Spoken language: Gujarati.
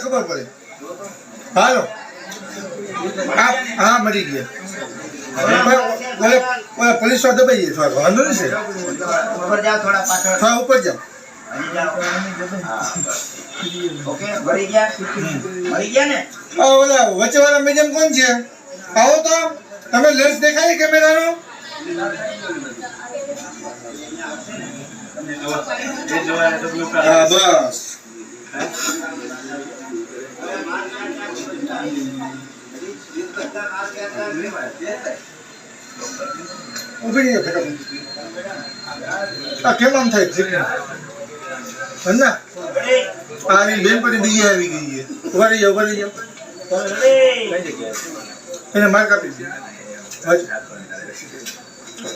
ખબર પડે હાલો હા મળી ગયા પોલીસ વાળા દબાઈએ થોડા વાંધો નહીં છે થોડા ઉપર જાઓ ઓલા વચ્ચે વાળા મેડમ કોણ છે આવો તો તમે લેન્સ દેખાય કેમેરાનો હા બસ ઉભી નહીં કેમ આમ થાય ના આવી બેન પણ બીજી આવી ગઈ છે ઉભા રહી જાઓ એને માર કાપી દીધી